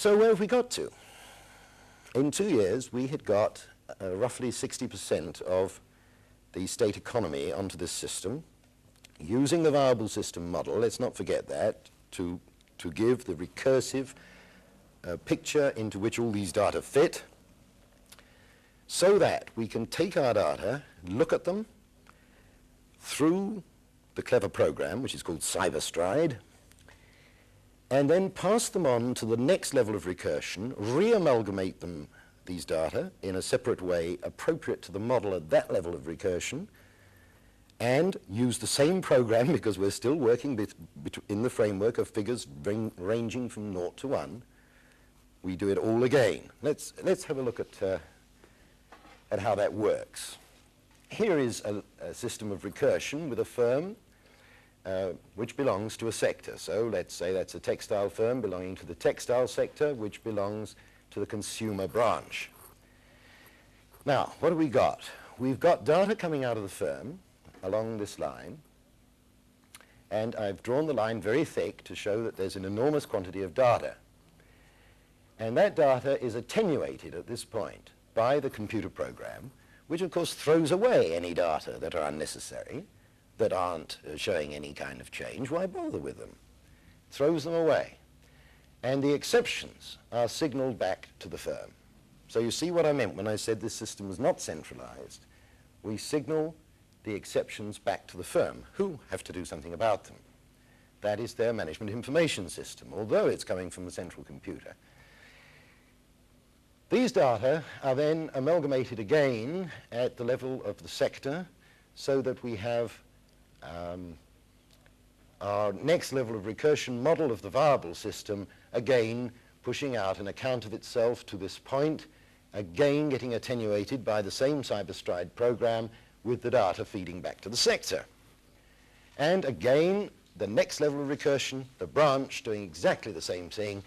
So where have we got to? In 2 years, we had got roughly 60% of the state economy onto this system, using the viable system model, let's not forget that, to give the recursive picture into which all these data fit, so that we can take our data, look at them through the clever program, which is called CyberStride, and then pass them on to the next level of recursion, re-amalgamate them, these data, in a separate way appropriate to the model at that level of recursion, and use the same program, because we're still working in the framework of figures ranging from 0 to 1. We do it all again. Let's have a look at how that works. Here is a system of recursion with a firm which belongs to a sector. So let's say that's a textile firm belonging to the textile sector, which belongs to the consumer branch. Now, what have we got? We've got data coming out of the firm along this line, and I've drawn the line very thick to show that there's an enormous quantity of data. And that data is attenuated at this point by the computer program, which of course throws away any data that are unnecessary, that aren't showing any kind of change. Why bother with them? Throws them away. And the exceptions are signaled back to the firm. So you see what I meant when I said this system was not centralized. We signal the exceptions back to the firm, who have to do something about them. That is their management information system, although it's coming from the central computer. These data are then amalgamated again at the level of the sector, so that we have our next level of recursion model of the viable system, again pushing out an account of itself to this point, again getting attenuated by the same CyberStride program with the data feeding back to the sector. And again, the next level of recursion, the branch doing exactly the same thing,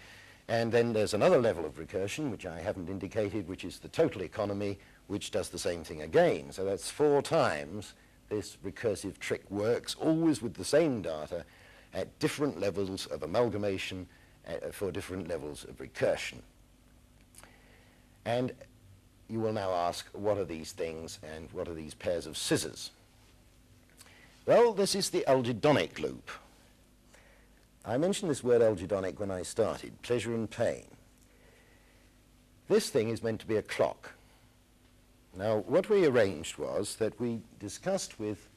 and then there's another level of recursion, which I haven't indicated, which is the total economy, which does the same thing again. So that's 4 times this recursive trick works, always with the same data at different levels of amalgamation for different levels of recursion. And you will now ask, what are these things and what are these pairs of scissors? Well, this is the algedonic loop. I mentioned this word algedonic when I started, pleasure and pain. This thing is meant to be a clock. Now, what we arranged was that we discussed with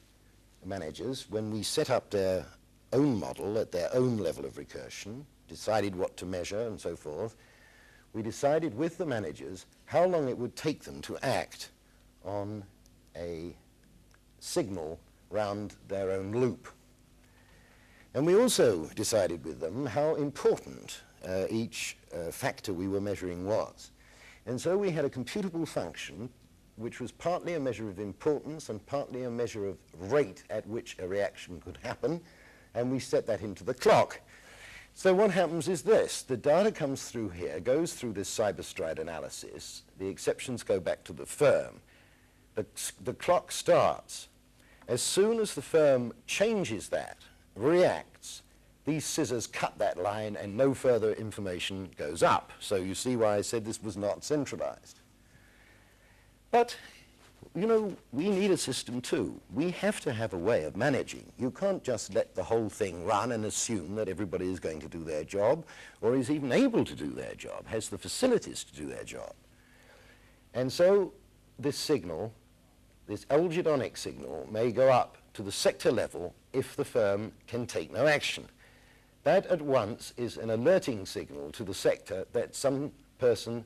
managers when we set up their own model at their own level of recursion, decided what to measure and so forth. We decided with the managers how long it would take them to act on a signal round their own loop. And we also decided with them how important each factor we were measuring was. And so we had a computable function which was partly a measure of importance and partly a measure of rate at which a reaction could happen, and we set that into the clock. So what happens is this: the data comes through here, goes through this CyberStride analysis, the exceptions go back to the firm, the clock starts. As soon as the firm changes that, reacts, these scissors cut that line and no further information goes up. So you see why I said this was not centralized. But, you know, we need a system too. We have to have a way of managing. You can't just let the whole thing run and assume that everybody is going to do their job, or is even able to do their job, has the facilities to do their job. And so this signal, this algedonic signal, may go up to the sector level if the firm can take no action. That at once is an alerting signal to the sector that some person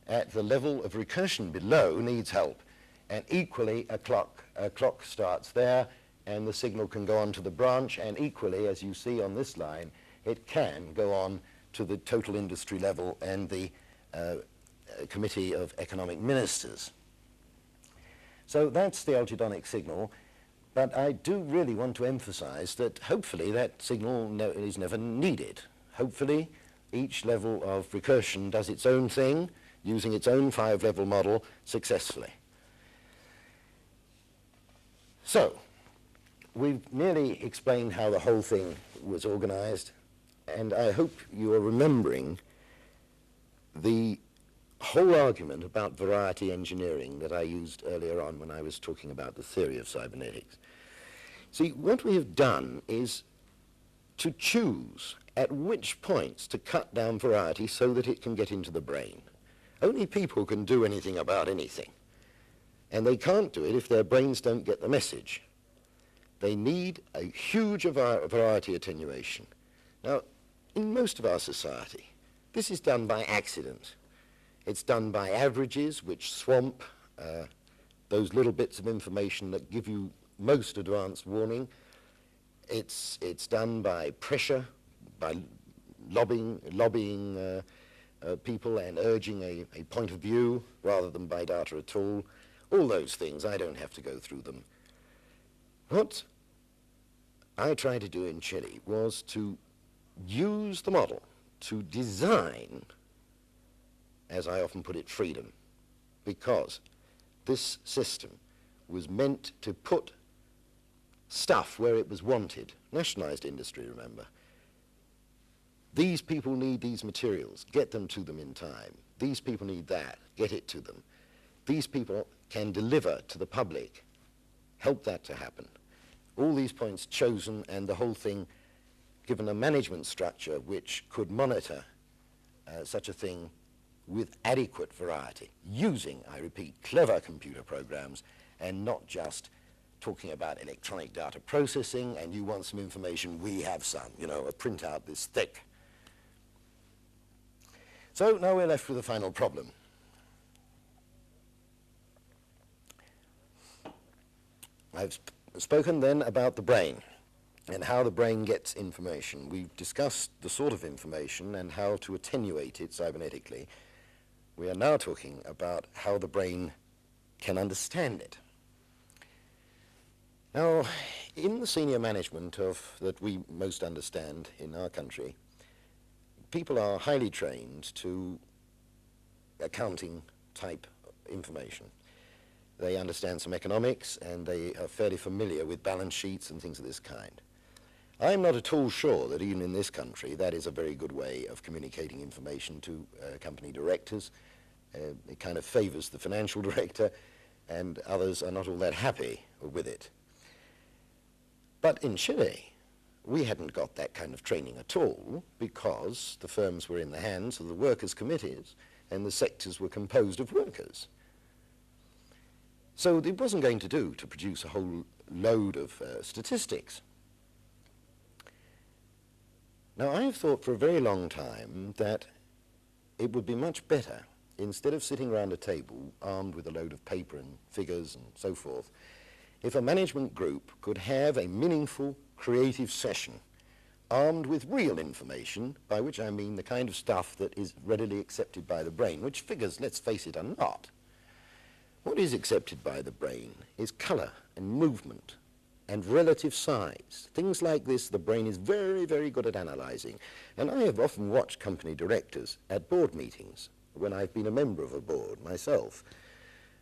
at the level of recursion below needs help. And equally, a clock starts there, and the signal can go on to the branch, and equally, as you see on this line, it can go on to the total industry level and the Committee of Economic Ministers. So that's the algedonic signal, but I do really want to emphasize that hopefully that signal is never needed. Hopefully, each level of recursion does its own thing, using its own 5-level model successfully. So, we've merely explained how the whole thing was organized, and I hope you are remembering the whole argument about variety engineering that I used earlier on when I was talking about the theory of cybernetics. See, what we have done is to choose at which points to cut down variety so that it can get into the brain. Only people can do anything about anything. And they can't do it if their brains don't get the message. They need a huge variety attenuation. Now, in most of our society, this is done by accident. It's done by averages which swamp those little bits of information that give you most advanced warning. It's done by pressure, by lobbying people and urging a point of view rather than by data at all. All those things, I don't have to go through them. What I tried to do in Chile was to use the model to design, as I often put it, freedom, because this system was meant to put stuff where it was wanted. Nationalized industry, remember. These people need these materials, get them to them in time. These people need that, get it to them. These people can deliver to the public, help that to happen. All these points chosen and the whole thing given a management structure which could monitor such a thing with adequate variety, using, I repeat, clever computer programs and not just talking about electronic data processing and you want some information, we have some, you know, a printout this thick. So now we're left with the final problem. I've spoken then about the brain and how the brain gets information. We've discussed the sort of information and how to attenuate it cybernetically. We are now talking about how the brain can understand it. Now, in the senior management that we most understand in our country, people are highly trained to accounting type information. They understand some economics and they are fairly familiar with balance sheets and things of this kind. I'm not at all sure that even in this country that is a very good way of communicating information to company directors. It kind of favors the financial director and others are not all that happy with it. But in Chile, we hadn't got that kind of training at all because the firms were in the hands of the workers' committees and the sectors were composed of workers. So it wasn't going to do to produce a whole load of statistics. Now, I've thought for a very long time that it would be much better, instead of sitting around a table armed with a load of paper and figures and so forth, if a management group could have a meaningful, creative session armed with real information, by which I mean the kind of stuff that is readily accepted by the brain, which figures, let's face it, are not. What is accepted by the brain is color and movement and relative size. Things like this the brain is very, very good at analyzing. And I have often watched company directors at board meetings when I've been a member of a board myself,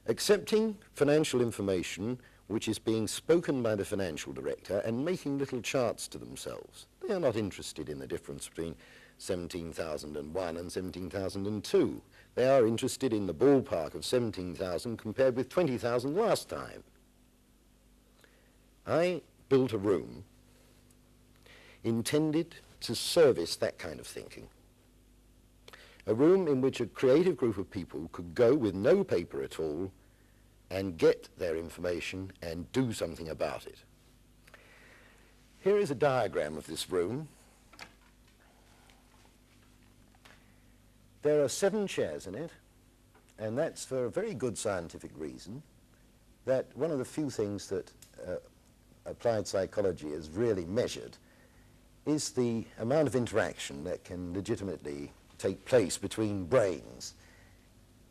accepting financial information which is being spoken by the financial director and making little charts to themselves. They are not interested in the difference between 17,001 and 17,002. They are interested in the ballpark of 17,000 compared with 20,000 last time. I built a room intended to service that kind of thinking. A room in which a creative group of people could go with no paper at all and get their information and do something about it. Here is a diagram of this room. There are 7 chairs in it, and that's for a very good scientific reason, that one of the few things that applied psychology has really measured is the amount of interaction that can legitimately take place between brains.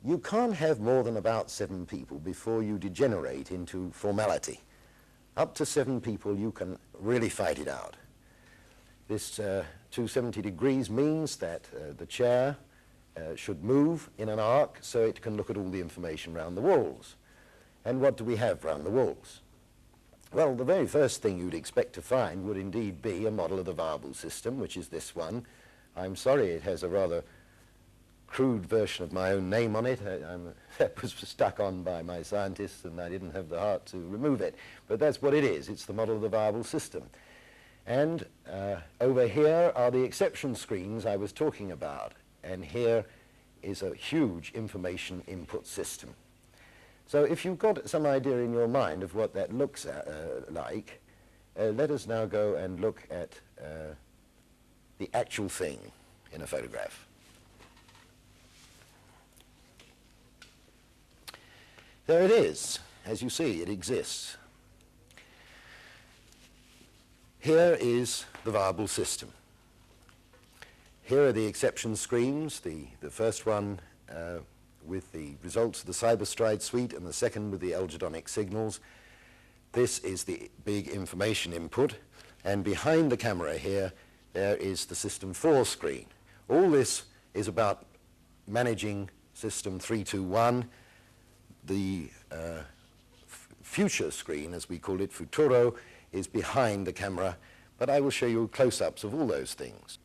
You can't have more than about 7 people before you degenerate into formality. Up to 7 people, you can really fight it out. This 270 degrees means that the chair should move in an arc so it can look at all the information around the walls. And what do we have around the walls? Well, the very first thing you'd expect to find would indeed be a model of the viable system, which is this one. I'm sorry it has a rather crude version of my own name on it. That was stuck on by my scientists, and I didn't have the heart to remove it. But that's what it is. It's the model of the viable system. And over here are the exception screens I was talking about. And here is a huge information input system. So if you've got some idea in your mind of what that looks like, let us now go and look at the actual thing in a photograph. There it is. As you see, it exists. Here is the viable system. Here are the exception screens, the first one with the results of the CyberStride suite and the second with the algedonic signals. This is the big information input, and behind the camera here there is the System 4 screen. All this is about managing System 321. The future screen, as we call it, Futuro, is behind the camera, but I will show you close-ups of all those things.